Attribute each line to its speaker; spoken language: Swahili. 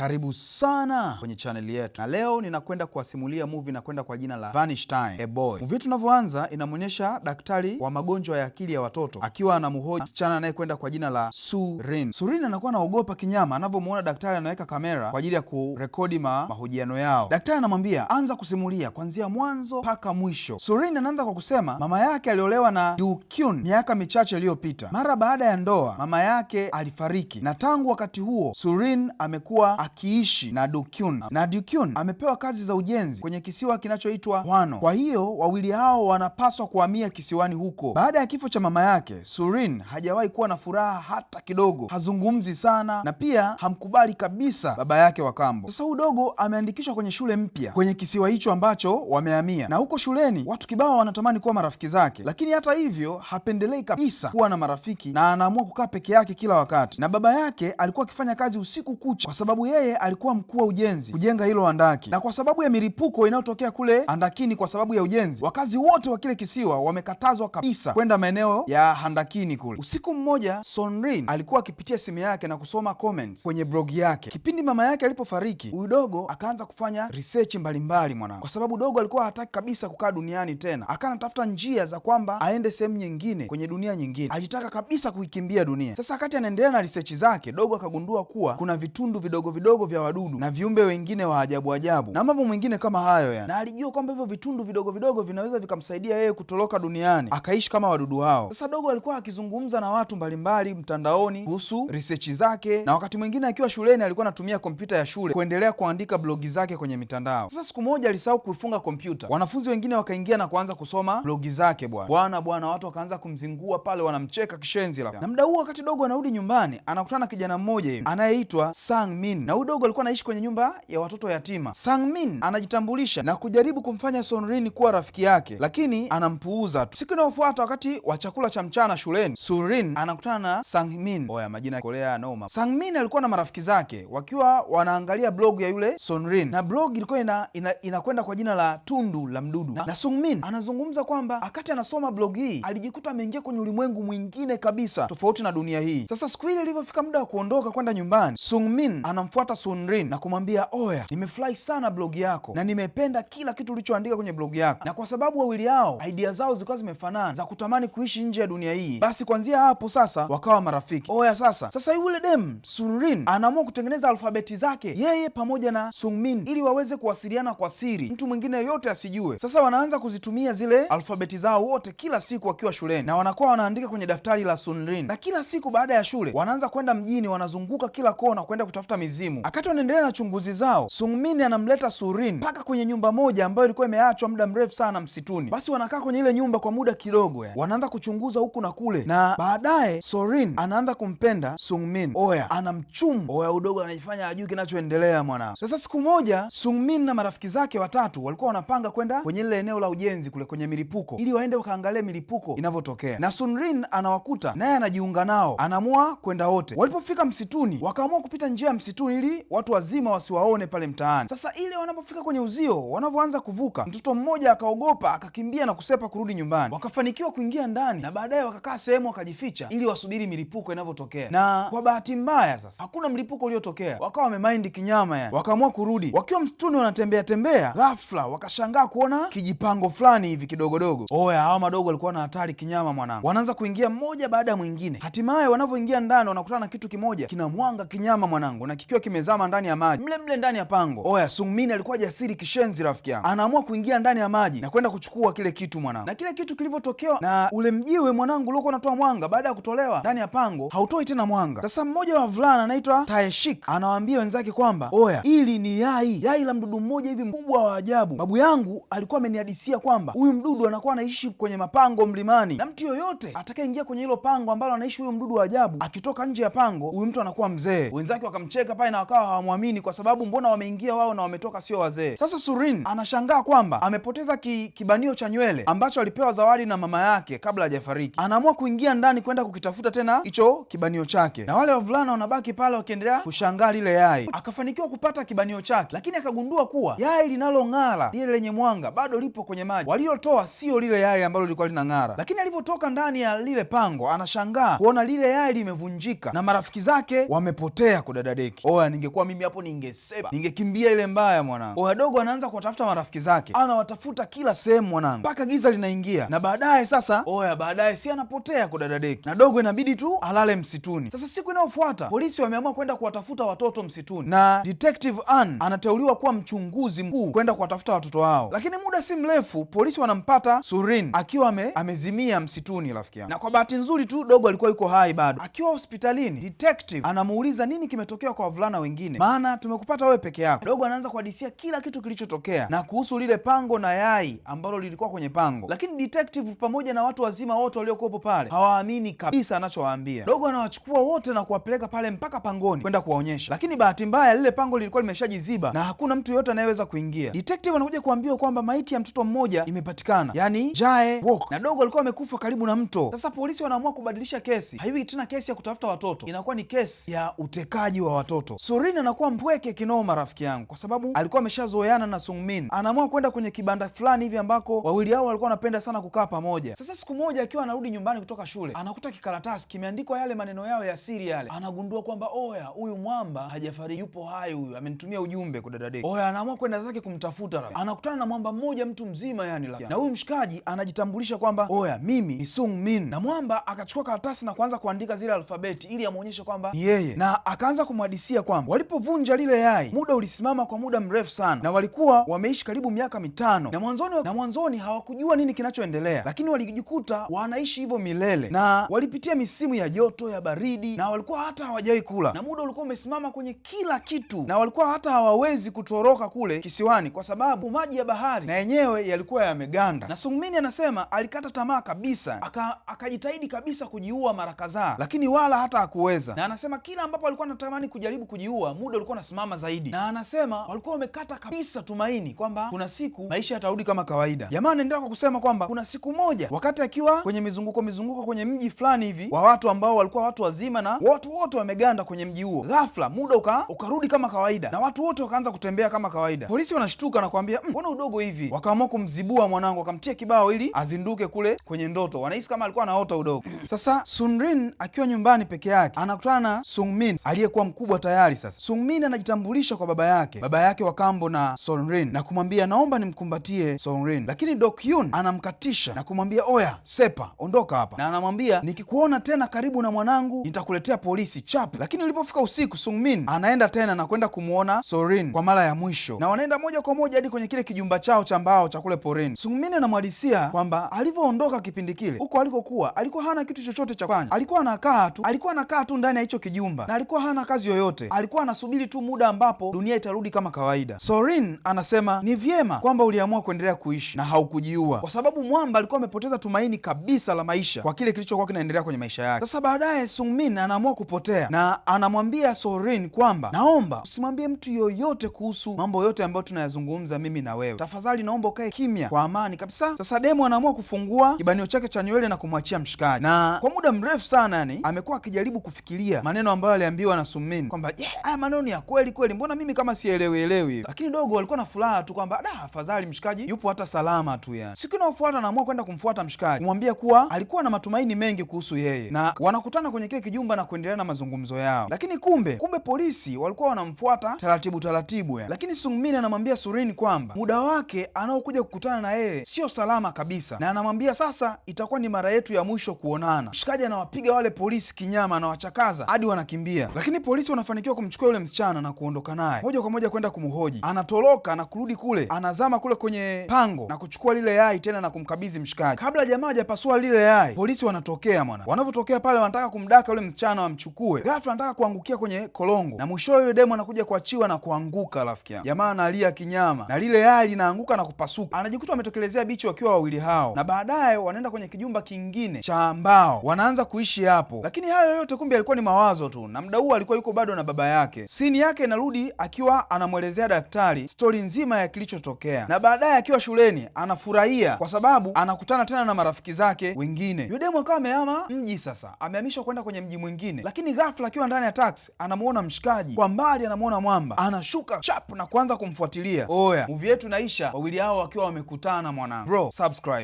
Speaker 1: Karibu sana kwenye channel yetu, na leo ninakwenda kuwasimulia movie inakwenda kwa jina la Vanish Time a Boy. Movie tunavyoanza inamwonyesha daktari wa magonjwa ya akili ya watoto akiwa anamhoji msichana anayekwenda kwa jina la Surin. Surin anakuwa anaogopa kinyama anavyomuona daktari anaweka kamera kwa ajili ya kurekodi mahojiano yao. Daktari anamwambia anza kusimulia kuanzia mwanzo mpaka mwisho. Surin anaanza kwa kusema mama yake aliolewa na Du-kyun miaka michache iliyopita. Mara baada ya ndoa mama yake alifariki, na tangu wakati huo Surin amekuwa akiishi na Du-kyun, na Du-kyun amepewa kazi za ujenzi kwenye kisiwa kinachoitwa Hwano. Kwa hiyo wawili hao wanapaswa kuhamia kisiwani huko. Baada ya kifo cha mama yake, Surin hajawahi kuwa na furaha hata kidogo, hazungumzi sana na pia hamkubali kabisa baba yake wa kambo. Sasa huyu dogo ameandikishwa kwenye shule mpya kwenye kisiwa hicho ambacho wamehamia, na huko shuleni watu kibao wanatamani kuwa marafiki zake, lakini hata hivyo hapendelei kabisa kuwa na marafiki na anaamua kukaa peke yake kila wakati. Na baba yake alikuwa akifanya kazi usiku kucha kwa sababu yeye alikuwa mkuu wa ujenzi kujenga hilo handaki, na kwa sababu ya milipuko inayotokea kule handakini kwa sababu ya ujenzi, wakazi wote wa kile kisiwa wamekatazwa kabisa kwenda maeneo ya handakini kule. Usiku mmoja Sonrin alikuwa akipitia simu yake na kusoma comments kwenye blog yake. Kipindi mama yake alipofariki, huyu dogo akaanza kufanya research mbalimbali mwanangu, kwa sababu dogo alikuwa hataki kabisa kukaa duniani tena, akawa anatafuta njia za kwamba aende sehemu nyingine kwenye dunia nyingine, alitaka kabisa kuikimbia dunia. Sasa wakati anaendelea na research zake, dogo akagundua kuwa kuna vitundu vidogo vidogo vya wadudu na viumbe wengine wa ajabu ajabu na mambo mwingine kama hayo yani, na alijua kwamba hivyo vitundu vidogo vidogo vinaweza vikamsaidia yeye kutoroka duniani akaishi kama wadudu hao. Sasa dogo alikuwa akizungumza na watu mbalimbali mtandaoni kuhusu research zake, na wakati mwingine akiwa shuleni alikuwa anatumia kompyuta ya shule kuendelea kuandika blogi zake kwenye mitandao. Sasa siku moja alisahau kuifunga kompyuta, wanafunzi wengine wakaingia na kuanza kusoma blogi zake bwana, watu wakaanza kumzingua pale, wanamcheka kishenzi. Na muda huo wakati dogo anarudi nyumbani, anakutana na kijana mmoja hivi anayeitwa Sang-min, na huyu dogo alikuwa anaishi kwenye nyumba ya watoto yatima. Sang-min anajitambulisha na kujaribu kumfanya Sonrin kuwa rafiki yake, lakini anampuuza tu. Siku inayofuata wakati wa chakula cha mchana shuleni, Surin anakutana na Sang-min. Oya, majina ya Korea noma. Sang-min alikuwa na marafiki zake wakiwa wanaangalia blog ya yule Sonrin, na blog ilikuwa inakwenda kwa jina la Tundu la Mdudu, na Sung-min anazungumza kwamba wakati anasoma blog hii alijikuta ameingia kwenye ulimwengu mwingine kabisa tofauti na dunia hii. Sasa siku ile ilivyofika muda wa kuondoka kwenda nyumbani, Sung-min anamfuata Sonrin na kumwambia, oya, nimefurahi sana blog yako na nimependa kila kitu ulichoandika kwenye blog yako. Na kwa sababu wawili hao idea zao zilikuwa zimefanana za kutamani kuishi nje ya dunia hii, basi kuanzia hapo sasa wakawa marafiki. Oya, sasa yule dem Sonrin anaamua kutengeneza alfabeti zake yeye pamoja na Sung-min ili waweze kuwasiliana kwa siri, mtu mwingine yoyote asijue. Sasa wanaanza kuzitumia zile alfabeti zao wote kila siku wakiwa shuleni, na wanakuwa wanaandika kwenye daftari la Sonrin, na kila siku baada ya shule wanaanza kwenda mjini, wanazunguka kila kona kwenda kutafuta mizimu. Wakati wanaendelea na chunguzi zao, Sung-min anamleta Surin mpaka kwenye nyumba moja ambayo ilikuwa imeachwa muda mrefu sana msituni. Basi wanakaa kwenye ile nyumba kwa muda kidogo yani, wanaanza kuchunguza huku na kule, na baadaye Surin anaanza kumpenda Sung-min. Oya, anamchumu. Oya, udogo anajifanya ajui kinachoendelea mwanangu. Sasa siku moja Sung-min na marafiki zake watatu walikuwa wanapanga kwenda kwenye ile eneo la ujenzi kule kwenye milipuko ili waende wakaangalia milipuko inavyotokea, na Surin anawakuta naye anajiunga nao, anaamua kwenda wote. Walipofika msituni wakaamua kupita njia ya msituni ili watu wazima wasiwaone pale mtaani. Sasa ile wanapofika kwenye uzio, wanavyoanza kuvuka, mtoto mmoja akaogopa akakimbia na kusepa kurudi nyumbani. Wakafanikiwa kuingia ndani na baadaye wakakaa sehemu wakajificha ili wasubiri milipuko inavyotokea, na kwa bahati mbaya sasa hakuna mlipuko uliotokea. Wakawa wamemind kinyama yani, wakaamua kurudi. Wakiwa msituni wanatembea tembea, ghafla wakashangaa kuona kijipango fulani hivi kidogodogo. Oya, hawa madogo walikuwa na hatari kinyama mwanangu. Wanaanza kuingia mmoja baada ya mwingine. Hatimaye wanavyoingia ndani wanakutana na kitu kimoja kina mwanga kinyama mwanangu, na kikiwa kimezama ndani ya maji mle ndani ya pango. Oya, Sung-min alikuwa jasiri kishenzi rafiki yangu, anaamua kuingia ndani ya maji na kwenda kuchukua kile kitu mwanangu. Na kile kitu kilivyotokewa na ule mjiwe mwanangu uliokuwa unatoa mwanga, baada ya kutolewa ndani ya pango hautoi tena mwanga. Sasa mmoja wa wavulana anaitwa Taeshik anawaambia wenzake kwamba oya, hili ni yai la mdudu mmoja hivi mkubwa wa ajabu. Babu yangu alikuwa amenihadisia kwamba huyu mdudu anakuwa anaishi kwenye mapango mlimani, na mtu yoyote atakayeingia kwenye hilo pango ambalo anaishi huyu mdudu wa ajabu, akitoka nje ya pango huyu mtu anakuwa mzee. Wenzake wakamcheka pale na wakawa hawamwamini kwa sababu mbona wameingia wao na wametoka sio wazee. Sasa Surin anashangaa kwamba amepoteza kibanio cha nywele ambacho alipewa zawadi na mama yake kabla hajafariki. Anaamua kuingia ndani kwenda kukitafuta tena hicho kibanio chake, na wale wavulana wanabaki pale wakiendelea kushangaa lile yai. Akafanikiwa kupata kibanio chake, lakini akagundua kuwa yai linalong'ara lile lenye mwanga bado lipo kwenye maji. Waliotoa sio lile yai ambalo lilikuwa linang'ara. Lakini alivyotoka ndani ya lile pango, anashangaa kuona lile yai limevunjika na marafiki zake wamepotea kudadadeki. Oya, ningekuwa mimi hapo ningeseba, ningekimbia ile mbaya mwanangu. Oya dogo anaanza kuwatafuta marafiki zake, anawatafuta kila sehemu mwanangu, mpaka giza linaingia, na baadaye sasa baadaye si anapotea kwa dadadeki, na dogo inabidi tu alale msituni. Sasa siku inayofuata polisi wameamua kwenda kuwatafuta watoto msituni, na Detective Ann anateuliwa kuwa mchunguzi mkuu kwenda kuwatafuta watoto wao. Lakini muda si mrefu polisi wanampata Surin akiwa amezimia msituni rafiki yangu, na kwa bahati nzuri tu dogo alikuwa yuko hai bado. Akiwa hospitalini, detective anamuuliza nini kimetokea kwa wavulana wengine, maana tumekupata wewe peke yako. Dogo anaanza kuhadisia kila kitu kilichotokea na kuhusu lile pango na yai ambalo lilikuwa kwenye pango, lakini detective pamoja na watu wazima wote waliokuwepo pale hawaamini kabisa anachowaambia. Dogo anawachukua wote na kuwapeleka pale mpaka pangoni kwenda kuwaonyesha, lakini bahati mbaya lile pango lilikuwa limeshajiziba na hakuna mtu yoyote anayeweza kuingia. Detective anakuja kuambiwa kwamba maiti ya mtoto mmoja imepatikana, yani Jae Wook, na dogo alikuwa amekufa karibu na mto. Sasa polisi wanaamua kubadilisha kesi, haiwi tena kesi ya kutafuta watoto, inakuwa ni kesi ya utekaji wa watoto. Surin anakuwa mpweke kinoma rafiki yangu, kwa sababu alikuwa ameshazoeana na Sungmin. Anaamua kwenda kwenye kibanda fulani hivi ambako wawili hao walikuwa wanapenda sana kukaa pamoja. Sasa siku moja akiwa anarudi nyumbani kutoka shule, anakuta kikaratasi kimeandikwa yale maneno yao ya siri yale. Anagundua kwamba oya, huyu mwamba hajafariki, yupo hai, huyu amenitumia ujumbe kwa dadadeki. Oya anaamua kwenda zake kumtafuta. Anakutana na mwamba mmoja mtu mzima yani, na huyu mshikaji anajitambulisha kwamba oya, mimi ni Sungmin, na mwamba akachukua karatasi na kuanza kuandika zile alfabeti ili amuonyeshe kwamba ni yeye, na akaanza kumhadisia kwamba walipovunja lile yai muda ulisimama kwa muda mrefu sana, na walikuwa wameishi karibu miaka 5, na mwanzoni hawakujua nini kinachoendelea, lakini walijikuta wanaishi hivyo milele, na walipitia misimu ya joto, ya baridi, na walikuwa hata hawajawahi kula, na muda ulikuwa umesimama kwenye kila kitu, na walikuwa hata hawawezi kutoroka kule kisiwani kwa sababu maji ya bahari na yenyewe yalikuwa yameganda. Na Sungmin anasema alikata tamaa kabisa, akajitahidi kabisa kujiua mara kadhaa, lakini wala hata hakuweza. Na anasema kila ambapo alikuwa anatamani kujaribu kujiua, muda ulikuwa unasimama zaidi, na anasema walikuwa wamekata kabisa tumaini kwamba kuna siku maisha yatarudi kama kawaida. Jamaa anaendelea kwa kusema kwamba kuna siku moja wakati akiwa kwenye mizunguko kwenye mji fulani hivi wa watu ambao walikuwa watu wazima na watu wote wameganda kwenye mji huo, ghafla muda ukarudi kama kawaida na watu wote wakaanza kutembea kama kawaida. Polisi wanashtuka na kuambia mbona udogo hivi? Wakaamua kumzibua mwanangu, wakamtia kibao ili azinduke kule kwenye ndoto. Wanahisi kama alikuwa anaota udogo. Sasa Sunrin akiwa nyumbani peke yake anakutana na Sungmin aliyekuwa mkubwa tayari. Sasa Sungmin anajitambulisha kwa baba yake wa kambo na Sunrin, na kumwambia naomba nimkumbatie Sunrin, lakini Dokyun anamkatisha na kumwambia oya, sepa, ondoka hapa, na anamwambia nikikuona tena karibu na mwanangu nitakuletea polisi chap. Lakini ulipofika usiku, Sungmin anaenda tena na kwenda kumuona Sorin kwa mara ya mwisho, na wanaenda moja kwa moja hadi kwenye kile kijumba chao cha mbao cha kule porini. Sungmin anamhadisia kwamba alivyoondoka kipindi kile, huko alikokuwa alikuwa hana kitu chochote cha kufanya, alikuwa anakaa tu ndani ya hicho kijumba, na alikuwa hana kazi yoyote, alikuwa anasubiri tu muda ambapo dunia itarudi kama kawaida. Sorin anasema ni vyema kwamba uliamua kuendelea kuishi na haukujiua, kwa sababu mwamba alikuwa amepoteza tumaini kabisa la maisha kwa kile kilichokuwa kinaendelea kwenye maisha yake. Sasa baadaye Sungmin anaamua kupotea na anamwambia Sorin kwamba naomba usimwambie mtu yoyote kuhusu mambo yote ambayo tunayazungumza mimi na wewe, tafadhali naomba ukae kimya kwa amani kabisa. Sasa demo anaamua kufungua kibanio chake cha nywele na kumwachia mshikaji, na kwa muda mrefu sana yani amekuwa akijaribu kufikiria maneno ambayo aliambiwa na Sungmin kwamba haya maneno ni ya kweli, mbona mimi kama sielewi. Lakini dogo alikuwa na furaha tu kwamba afadhali mshikaji yupo hata salama tu yani. Siku inayofuata anaamua kwenda kumfuata mshikaji, kumwambia kuwa alikuwa na matumaini mengi kuhusu yeye, na wanakutana kwenye kile kijumba na kuendelea na mazungumzo yao. Lakini kumbe polisi walikuwa wanamfuata taratibu yani. Lakini Sungmin anamwambia Surin kwamba muda wake anaokuja kukutana na yeye sio salama kabisa, na anamwambia sasa itakuwa ni mara yetu ya mwisho kuonana. Mshikaji anawapiga wale polisi kinyama, anawachakaza hadi wanakimbia, lakini polisi wanafanikiwa kumchukua yule msichana na kuondoka naye moja kwa moja kwenda kumhoji. Anatoroka na kurudi kule, anazama kule kwenye pango na kuchukua lile yai tena na kumkabidhi mshikaji. Kabla jamaa hajapasua lile yai, polisi wanatokea mwana. Wanavyotokea pale, wanataka kumdaka yule msichana wamchukue. Ghafla anataka kuangukia kwenye kolongo, na mwishowe yule demo anakuja kuachiwa na kuanguka. Rafiki yangu, jamaa analia kinyama na lile yai linaanguka na kupasuka. Anajikuta wametokelezea bichi wakiwa wawili hao, na baadaye wanaenda kwenye kijumba kingine cha mbao, wanaanza kuishi hapo. Lakini hayo yote kumbe alikuwa ni mawazo tu, na muda huo alikuwa yuko bado na baba yake. Sini yake inarudi akiwa anamwelezea daktari stori nzima ya kilichotokea, na baadaye akiwa shuleni anafurahia kwa sababu anakutana tena na marafiki zake wengine. Yule demo akawa amehama mji, sasa amehamishwa kwenda kwenye mji mwingine. Lakini ghafla akiwa ndani ya taksi anamuona mshikaji kwa mbali, anamuona mwamba, anashuka chap na kuanza kumfuatilia. Oya, movie yetu inaisha wawili hao wakiwa wamekutana mwanangu. Bro, subscribe.